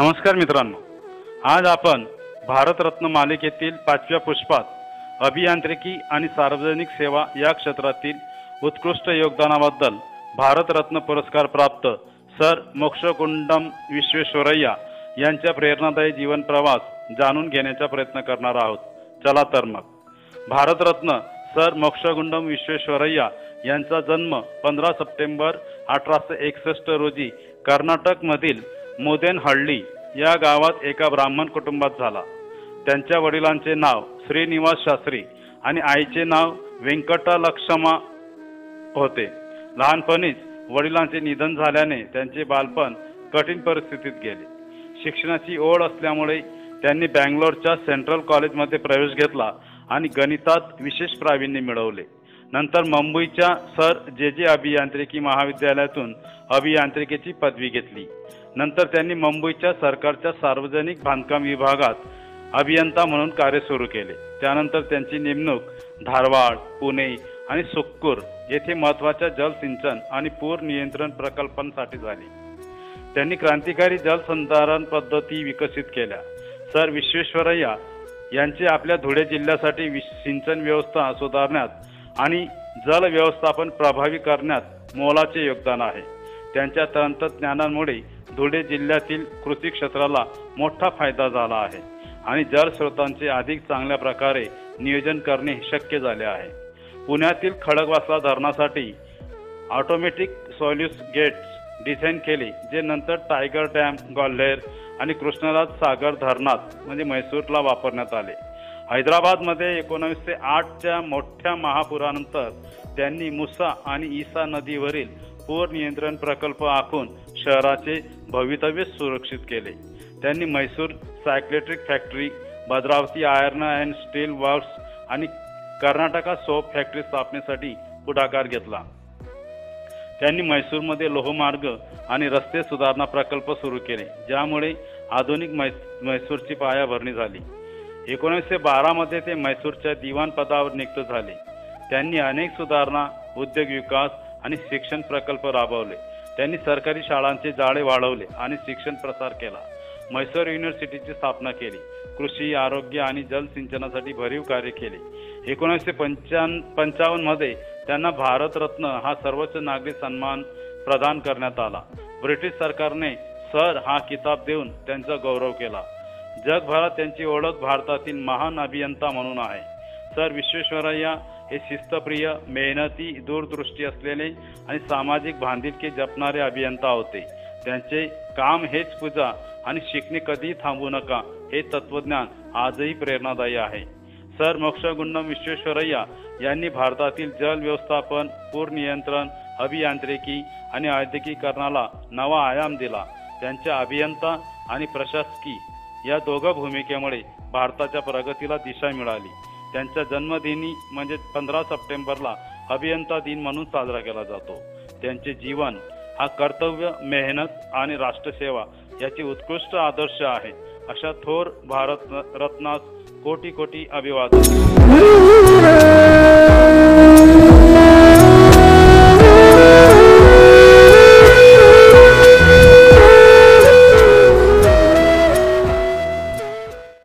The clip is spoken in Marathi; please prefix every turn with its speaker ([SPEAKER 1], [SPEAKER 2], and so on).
[SPEAKER 1] नमस्कार मित्रांनो, आज आपण भारतरत्न मालिकेतील 5व्या पुष्पात अभियांत्रिकी आणि सार्वजनिक सेवा या क्षेत्रातील उत्कृष्ट योगदानाबद्दल भारतरत्न पुरस्कार प्राप्त सर मोक्षगुंडम विश्वेश्वरय्या यांच्या प्रेरणादायी जीवन प्रवास जाणून घेण्याचा प्रयत्न करणार आहोत। चला तर मग। भारतरत्न सर मोक्षगुंडम विश्वेश्वरय्या यांचा जन्म 15 सप्टेंबर 1861 रोजी कर्नाटक मधील मोदेनहळ्ळी या गावात एका ब्राह्मण कुटुंबात झाला। त्यांच्या वडिलांचे नाव श्रीनिवास शास्त्री आणि आईचे नाव वेंकटलक्ष्मा होते। लहानपणीच वडिलांचे निधन झाल्याने त्यांचे बालपण कठीण परिस्थितीत गेले। शिक्षणाची ओढ असल्यामुळे त्यांनी बंगलोरच्या सेंट्रल कॉलेजमध्ये प्रवेश घेतला आणि गणितात विशेष प्रावीण्य मिळवले। नंतर मुंबईच्या सर जे अभियांत्रिकी महाविद्यालयातून अभियांत्रिकीची पदवी घेतली। नंतर त्यांनी मुंबईच्या सरकारच्या सार्वजनिक बांधकाम विभागात अभियंता म्हणून कार्य सुरू केले। त्यानंतर त्यांची नेमणूक धारवाड, पुणे आणि सुक्कूर येथे महत्त्वाच्या जलसिंचन आणि पूर नियंत्रण प्रकल्पांसाठी झाली। त्यांनी क्रांतिकारी जलसंधारण पद्धती विकसित केल्या। सर विश्वेश्वरय्या यांचे आपल्या धुळे जिल्ह्यासाठी सिंचन व्यवस्था सुधारण्यात आणि जल व्यवस्थापन प्रभावी करण्यात मोलाचे योगदान आहे। त्यांच्या तंत्रज्ञानामुळे धुळे जिल्ह्यातील कृषी क्षेत्राला मोठा फायदा झाला आहे आणि जलस्रोतांचे अधिक चांगल्या प्रकारे नियोजन करणे शक्य झाले आहे। पुण्यातील खडकवासला धरणासाठी ऑटोमॅटिक सॉल्यूस गेट्स डिझाईन केले, जे नंतर टायगर डॅम, ग्वाल्हेर आणि कृष्णराज सागर धरणात म्हणजे म्हैसूरला वापरण्यात आले। हैदराबादमध्ये 1908च्या मोठ्या महापुरानंतर त्यांनी मुसा आणि ईसा नदीवरील पूर नियंत्रण प्रकल्प आखून शहराचे भवितव्य सुरक्षित केले। त्यांनी म्हैसूर सायक्लेट्रिक factory, Bhadravati iron and steel works आणि कर्नाटका सोप फॅक्टरी स्थापनेसाठी पुढाकार घेतला। त्यांनी म्हैसूरमध्ये लोहमार्ग आणि रस्ते सुधारणा प्रकल्प सुरू केले, ज्यामुळे आधुनिक म्हैसूरची पायाभरणी झाली। 1912 मध्ये ते म्हैसूरच्या दिवाण पदावर नियुक्त झाले। त्यांनी अनेक सुधारणा, उद्योग विकास आणि शिक्षण प्रकल्प राबवले। त्यांनी सरकारी शाळांचे जाळे वाढवले आणि शिक्षण प्रसार केला। म्हैसूर युनिव्हर्सिटीची स्थापना केली। कृषी, आरोग्य आणि जलसिंचनासाठी भरीव कार्य केले। 1955 मध्ये त्यांना भारतरत्न हा सर्वोच्च नागरी सन्मान प्रदान करण्यात आला। ब्रिटिश सरकारने सर हा किताब देऊन त्यांचा गौरव केला। जगभरात त्यांची ओळख भारतातील महान अभियंता म्हणून आहे। सर विश्वेश्वरय्या हे शिस्तप्रिय, मेहनती, दूरदृष्टी असलेले आणि सामाजिक बांधिलकी जपणारे अभियंता होते। त्यांचे काम हेच पूजा आणि शिकणे कधीही थांबू नका हे तत्वज्ञान आजही प्रेरणादायी आहे। सर मोक्षगुंडम विश्वेश्वरय्या यांनी भारतातील जल व्यवस्थापन, पूर नियंत्रण, अभियांत्रिकी आणि औद्योगिकीकरणाला नवा आयाम दिला। त्यांच्या अभियंता आणि प्रशासकी या दोघा भूमिकेमुळे भारताच्या प्रगतीला दिशा मिळाली। त्यांच्या जन्मदिनी म्हणजे 15 सप्टेंबरला अभियंता दिन म्हणून साजरा केला जातो। त्यांचे जीवन हा कर्तव्य, मेहनत आणि राष्ट्रसेवा याची उत्कृष्ट आदर्श आहे। अशा थोर भारतरत्नास कोटी कोटी अभिवादन।